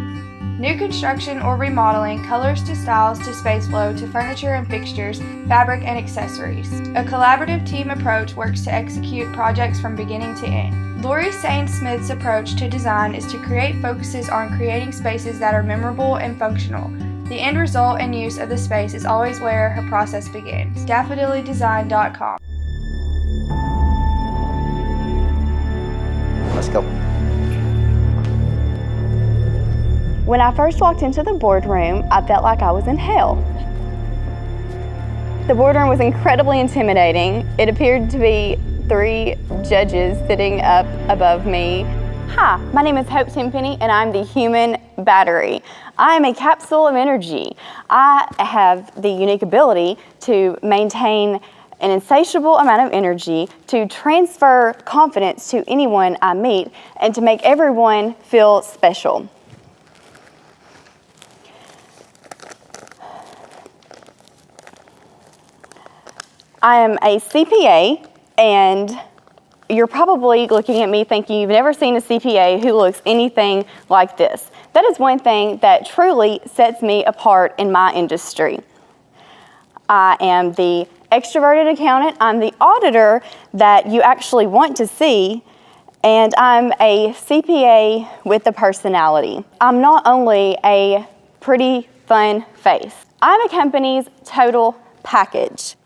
New construction or remodeling, colors to styles to space flow to furniture and fixtures, fabric and accessories. A collaborative team approach works to execute projects from beginning to end. Lori Sain-Smith's approach to design is to create focuses on creating spaces that are memorable and functional. The end result and use of the space is always where her process begins. daffodillydesign.com. Let's go. When I first walked into the boardroom, I felt like I was in hell. The boardroom was incredibly intimidating. It appeared to be 3 judges sitting up above me. Hi, my name is Hope Tenpenny, and I'm the human battery. I am a capsule of energy. I have the unique ability to maintain an insatiable amount of energy, to transfer confidence to anyone I meet, and to make everyone feel special. I am a CPA, and you're probably looking at me thinking you've never seen a CPA who looks anything like this. That is one thing that truly sets me apart in my industry. I am the extroverted accountant, I'm the auditor that you actually want to see, and I'm a CPA with a personality. I'm not only a pretty fun face, I'm a company's total package.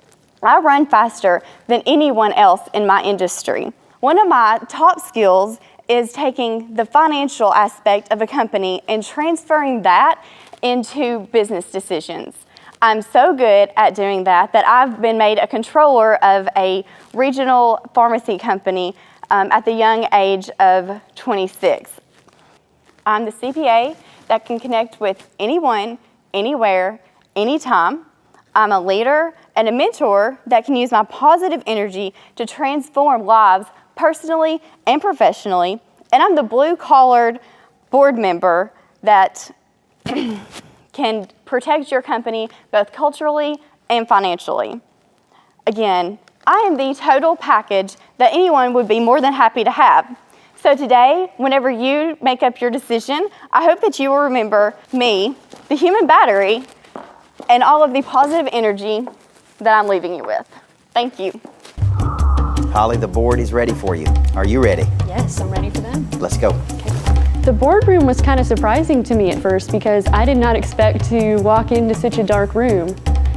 I run faster than anyone else in my industry. One of my top skills is taking the financial aspect of a company and transferring that into business decisions. I'm so good at doing that I've been made a controller of a regional pharmacy company at the young age of 26. I'm the CPA that can connect with anyone, anywhere, anytime. I'm a leader and a mentor that can use my positive energy to transform lives personally and professionally. And I'm the blue-collared board member that can protect your company both culturally and financially. Again, I am the total package that anyone would be more than happy to have. So today, whenever you make up your decision, I hope that you will remember me, the human battery, and all of the positive energy that I'm leaving you with. Thank you. Holly, the board is ready for you. Are you ready? Yes, I'm ready for them. Let's go. The boardroom was kind of surprising to me at first because I did not expect to walk into such a dark room.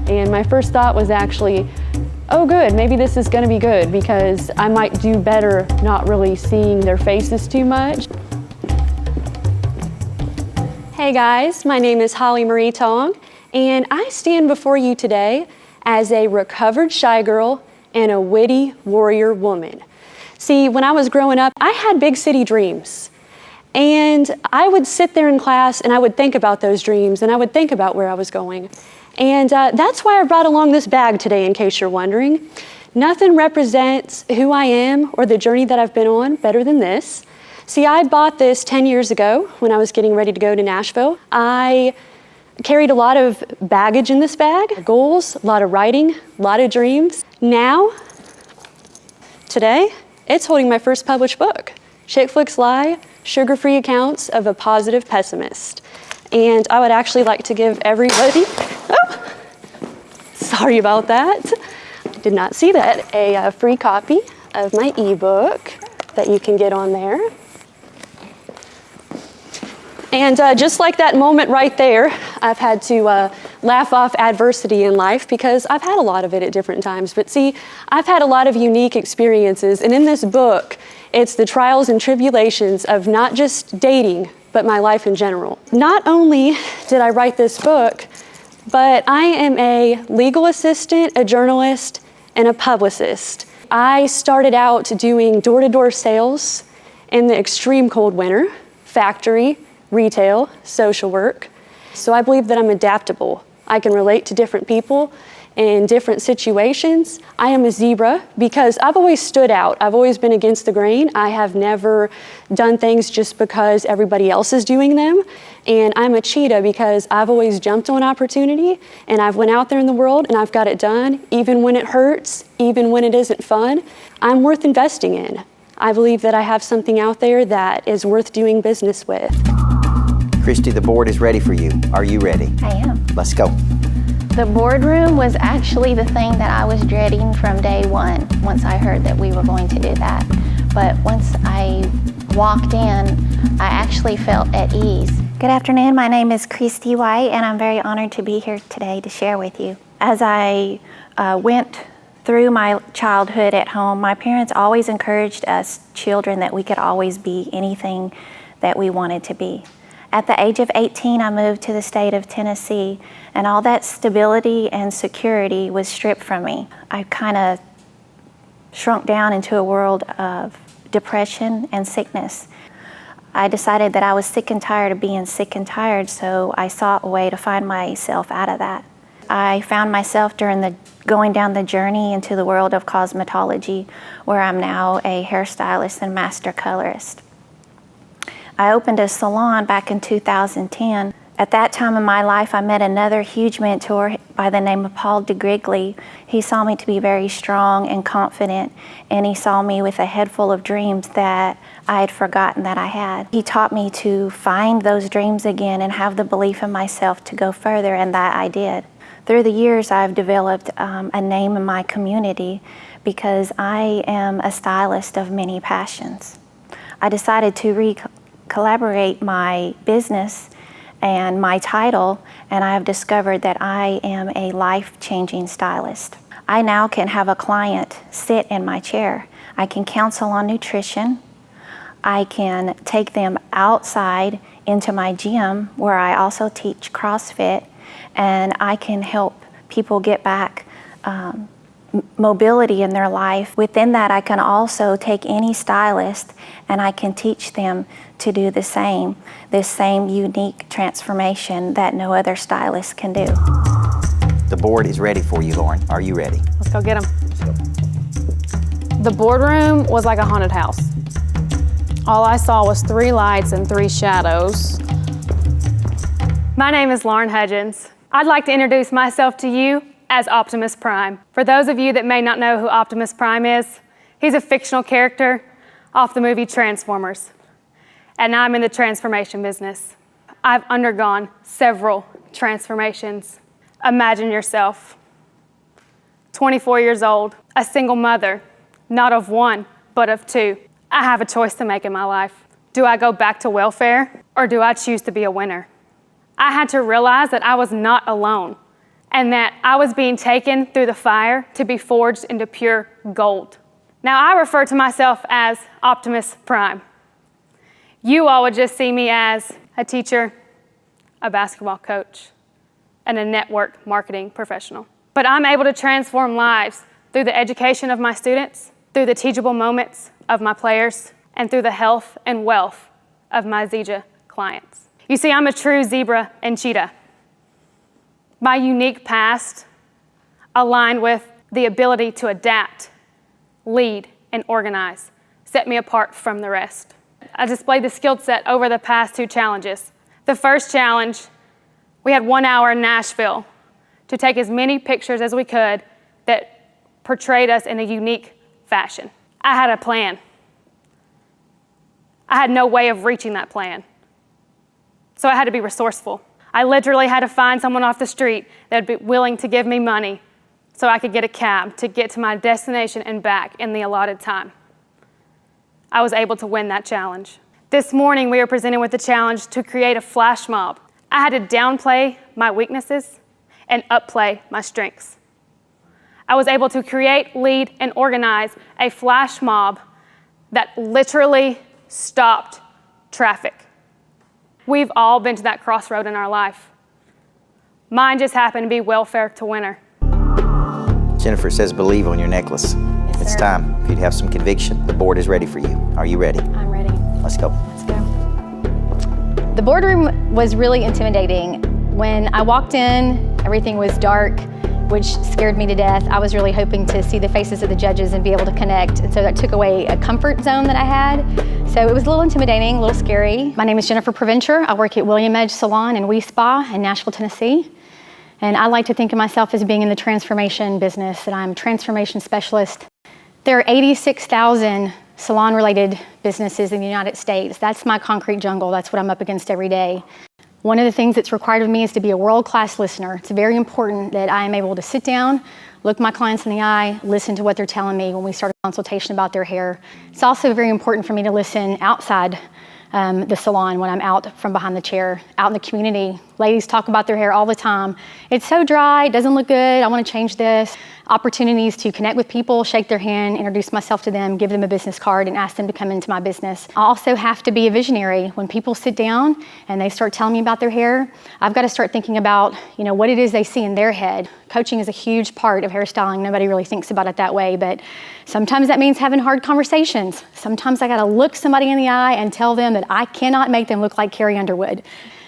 And my first thought was actually, oh good, maybe this is gonna be good because I might do better not really seeing their faces too much. Hey guys, my name is Holly Marie Tong, and I stand before you today as a recovered shy girl and a witty warrior woman. See, when I was growing up, I had big city dreams. And I would sit there in class and I would think about those dreams and I would think about where I was going. And that's why I brought along this bag today, in case you're wondering. Nothing represents who I am or the journey that I've been on better than this. See, I bought this 10 years ago when I was getting ready to go to Nashville. I carried a lot of baggage in this bag, goals, a lot of writing, a lot of dreams. Now, today, it's holding my first published book, Chick Flicks Lie, Sugar-Free Accounts of a Positive Pessimist. And I would actually like to give everybody, sorry about that, did not see that, a free copy of my ebook that you can get on there. And just like that moment right there, I've had to laugh off adversity in life because I've had a lot of it at different times. But see, I've had a lot of unique experiences. And in this book, it's the trials and tribulations of not just dating, but my life in general. Not only did I write this book, but I am a legal assistant, a journalist, and a publicist. I started out doing door-to-door sales in the extreme cold winter, factory, retail, social work. So I believe that I'm adaptable. I can relate to different people in different situations. I am a zebra because I've always stood out. I've always been against the grain. I have never done things just because everybody else is doing them. And I'm a cheetah because I've always jumped on opportunity and I've went out there in the world and I've got it done, even when it hurts, even when it isn't fun. I'm worth investing in. I believe that I have something out there that is worth doing business with. Christy, the board is ready for you. Are you ready? I am. Let's go. The boardroom was actually the thing that I was dreading from day one, once I heard that we were going to do that. But once I walked in, I actually felt at ease. Good afternoon, my name is Christy White, and I'm very honored to be here today to share with you. As I went through my childhood at home, my parents always encouraged us children that we could always be anything that we wanted to be. At the age of 18, I moved to the state of Tennessee, and all that stability and security was stripped from me. I kind of shrunk down into a world of depression and sickness. I decided that I was sick and tired of being sick and tired, so I sought a way to find myself out of that. I found myself going down the journey into the world of cosmetology, where I'm now a hairstylist and master colorist. I opened a salon back in 2010. At that time in my life, I met another huge mentor by the name of Paul DeGrigley. He saw me to be very strong and confident, and he saw me with a head full of dreams that I had forgotten that I had. He taught me to find those dreams again and have the belief in myself to go further, and that I did. Through the years, I've developed a name in my community because I am a stylist of many passions. I decided to collaborate my business and my title, and I have discovered that I am a life-changing stylist. I now can have a client sit in my chair. I can counsel on nutrition. I can take them outside into my gym where I also teach CrossFit, and I can help people get back mobility in their life. Within that, I can also take any stylist and I can teach them to do this same unique transformation that no other stylist can do. The board is ready for you, Lauren. Are you ready? Let's go get them. The boardroom was like a haunted house. All I saw was 3 lights and 3 shadows. My name is Lauren Hudgens. I'd like to introduce myself to you as Optimus Prime. For those of you that may not know who Optimus Prime is, he's a fictional character off the movie Transformers. And I'm in the transformation business. I've undergone several transformations. Imagine yourself, 24 years old, a single mother, not of 1, but of 2. I have a choice to make in my life. Do I go back to welfare, or do I choose to be a winner? I had to realize that I was not alone, and that I was being taken through the fire to be forged into pure gold. Now, I refer to myself as Optimus Prime. You all would just see me as a teacher, a basketball coach, and a network marketing professional. But I'm able to transform lives through the education of my students, through the teachable moments of my players, and through the health and wealth of my Zebra clients. You see, I'm a true zebra and cheetah. My unique past, aligned with the ability to adapt, lead, and organize, set me apart from the rest. I displayed the skill set over the past 2 challenges. The first challenge, we had 1 hour in Nashville to take as many pictures as we could that portrayed us in a unique fashion. I had a plan. I had no way of reaching that plan. So I had to be resourceful. I literally had to find someone off the street that would be willing to give me money so I could get a cab to get to my destination and back in the allotted time. I was able to win that challenge. This morning, we were presented with the challenge to create a flash mob. I had to downplay my weaknesses and upplay my strengths. I was able to create, lead, and organize a flash mob that literally stopped traffic. We've all been to that crossroad in our life. Mine just happened to be welfare to winter. Jennifer says believe on your necklace. Yes, It's sir. time for you to have some conviction. The board is ready for you. Are you ready? I'm ready. Let's go. Let's go. The boardroom was really intimidating. When I walked in, everything was dark, which scared me to death. I was really hoping to see the faces of the judges and be able to connect, and so that took away a comfort zone that I had. So it was a little intimidating, a little scary. My name is Jennifer Preventure. I work at William Edge Salon and We Spa in Nashville, Tennessee. And I like to think of myself as being in the transformation business, that I'm a transformation specialist. There are 86,000 salon-related businesses in the United States. That's my concrete jungle. That's what I'm up against every day. One of the things that's required of me is to be a world-class listener. It's very important that I am able to sit down, look my clients in the eye, listen to what they're telling me when we start a consultation about their hair. It's also very important for me to listen outside the salon when I'm out from behind the chair, out in the community. Ladies talk about their hair all the time. It's so dry, it doesn't look good, I want to change this. Opportunities to connect with people, shake their hand, introduce myself to them, give them a business card, and ask them to come into my business. I also have to be a visionary. When people sit down and they start telling me about their hair, I've got to start thinking about, what it is they see in their head. Coaching is a huge part of hairstyling. Nobody really thinks about it that way, but sometimes that means having hard conversations. Sometimes I got to look somebody in the eye and tell them that I cannot make them look like Carrie Underwood.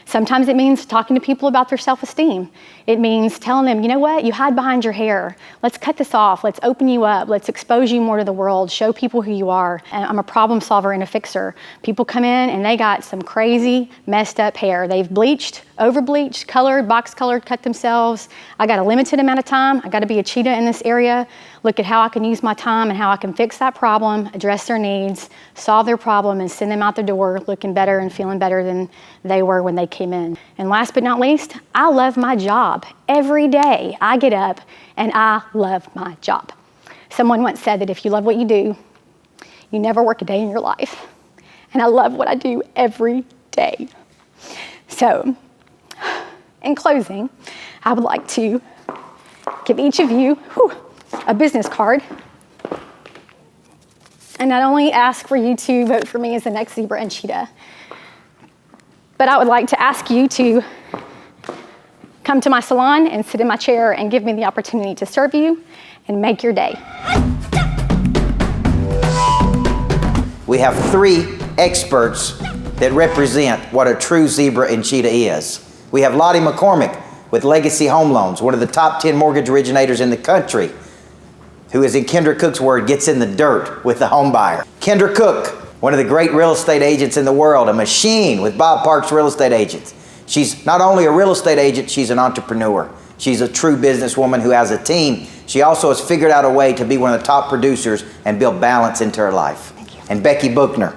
Sometimes it means talking to people about their self-esteem. It means telling them, you know what, you hide behind your hair. Let's cut this off. Let's open you up. Let's expose you more to the world. Show people who you are. And I'm a problem solver and a fixer. People come in and they got some crazy, messed up hair. They've bleached, over-bleached, colored, box colored, cut themselves. I got a limited amount of time. I got to be a cheetah in this area. Look at how I can use my time and how I can fix that problem, address their needs, solve their problem, and send them out the door looking better and feeling better than they were when they came in. And last but not least, I love my job. Every day I get up and I love my job. Someone once said that if you love what you do, you never work a day in your life. And I love what I do every day. So, in closing, I would like to give each of you a business card. And not only ask for you to vote for me as the next zebra and cheetah, but I would like to ask you to come to my salon and sit in my chair and give me the opportunity to serve you and make your day. We have 3 experts that represent what a true zebra and cheetah is. We have Lottie McCormick with Legacy Home Loans, one of the top 10 mortgage originators in the country, who is, in Kendra Cook's word, gets in the dirt with the home buyer. Kendra Cook, one of the great real estate agents in the world, a machine with Bob Parks Real Estate Agents. She's not only a real estate agent, she's an entrepreneur. She's a true businesswoman who has a team. She also has figured out a way to be one of the top producers and build balance into her life. Thank you. And Becky Buchner,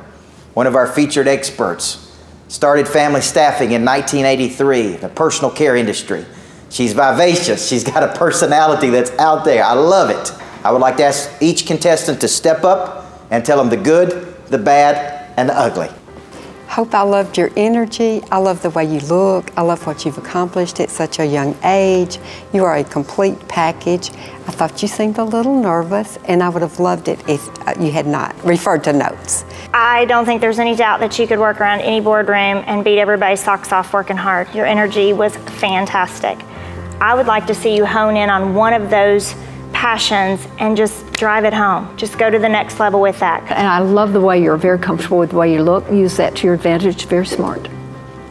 one of our featured experts, started family staffing in 1983, the personal care industry. She's vivacious. She's got a personality that's out there. I love it. I would like to ask each contestant to step up and tell them the good, the bad, and the ugly. Hope I loved your energy. I love the way you look. I love what you've accomplished at such a young age. You are a complete package. I thought you seemed a little nervous, and I would have loved it if you had not referred to notes. I don't think there's any doubt that you could work around any boardroom and beat everybody's socks off working hard. Your energy was fantastic. I would like to see you hone in on one of those passions and just drive it home. Just go to the next level with that. And I love the way you're very comfortable with the way you look. Use that to your advantage. Very smart.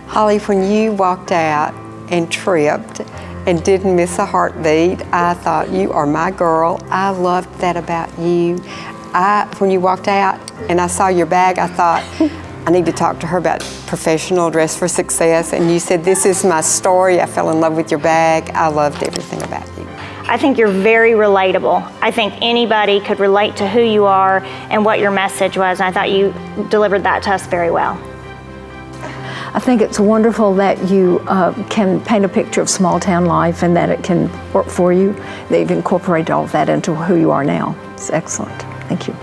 Holly, when you walked out and tripped and didn't miss a heartbeat. I thought, you are my girl. I loved that about you. When you walked out and I saw your bag, I thought, I need to talk to her about professional dress for success. And you said, this is my story. I fell in love with your bag. I loved everything about you. I think you're very relatable. I think anybody could relate to who you are and what your message was. And I thought you delivered that to us very well. I think it's wonderful that you can paint a picture of small town life and that it can work for you. That you've incorporated all of that into who you are now. It's excellent. Thank you.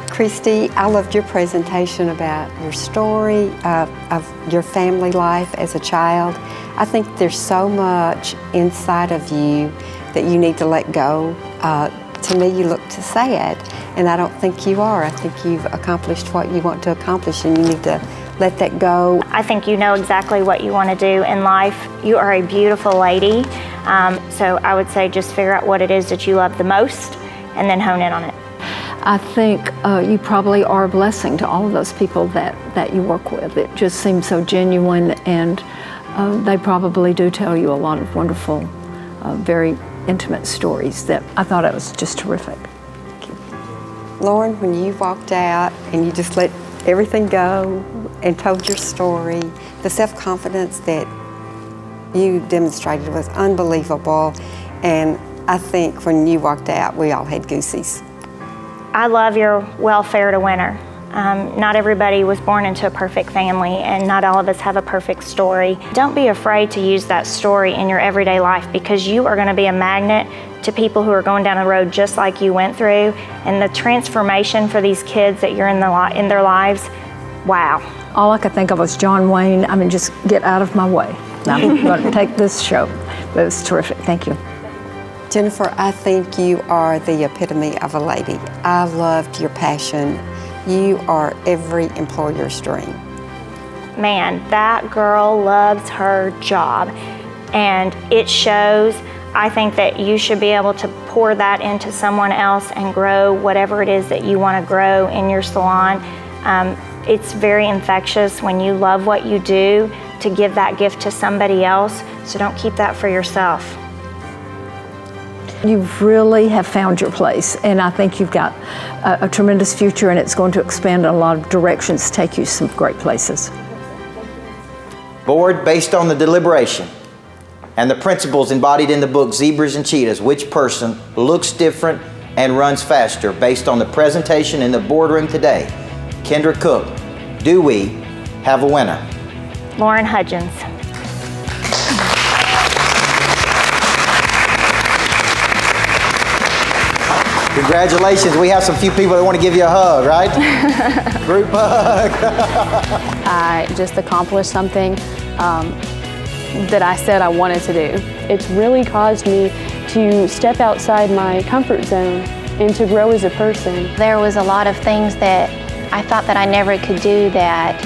Christy, I loved your presentation about your story of your family life as a child. I think there's so much inside of you that you need to let go. To me, you look too sad, and I don't think you are. I think you've accomplished what you want to accomplish, and you need to let that go. I think you know exactly what you want to do in life. You are a beautiful lady, so I would say just figure out what it is that you love the most and then hone in on it. I think you probably are a blessing to all of those people that you work with. It just seems so genuine, and they probably do tell you a lot of wonderful, very intimate stories that I thought it was just terrific. Thank you. Lauren, when you walked out and you just let everything go and told your story, the self-confidence that you demonstrated was unbelievable, and I think when you walked out, we all had goosies. I love your welfare to winner. Not everybody was born into a perfect family, and not all of us have a perfect story. Don't be afraid to use that story in your everyday life, because you are going to be a magnet to people who are going down the road just like you went through, and the transformation for these kids that you're in their lives, wow. All I could think of was John Wayne. I mean, just get out of my way. I'm going to take this show. But it was terrific. Thank you. Jennifer, I think you are the epitome of a lady. I loved your passion. You are every employer's dream. Man, that girl loves her job, and it shows. I think that you should be able to pour that into someone else and grow whatever it is that you want to grow in your salon. It's very infectious when you love what you do to give that gift to somebody else, so don't keep that for yourself. You really have found your place, and I think you've got a tremendous future, and it's going to expand in a lot of directions, take you some great places. Board, based on the deliberation and the principles embodied in the book Zebras and Cheetahs, which person looks different and runs faster based on the presentation in the boardroom today? Kendra Cook, do we have a winner? Lauren Hudgens. Congratulations. We have some few people that want to give you a hug, right? Group hug. I just accomplished something that I said I wanted to do. It's really caused me to step outside my comfort zone and to grow as a person. There was a lot of things that I thought that I never could do that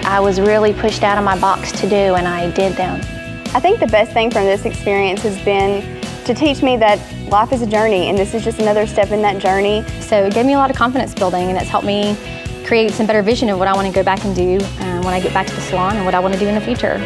I was really pushed out of my box to do, and I did them. I think the best thing from this experience has been to teach me that life is a journey, and this is just another step in that journey. So it gave me a lot of confidence building, and it's helped me create some better vision of what I want to go back and do when I get back to the salon and what I want to do in the future.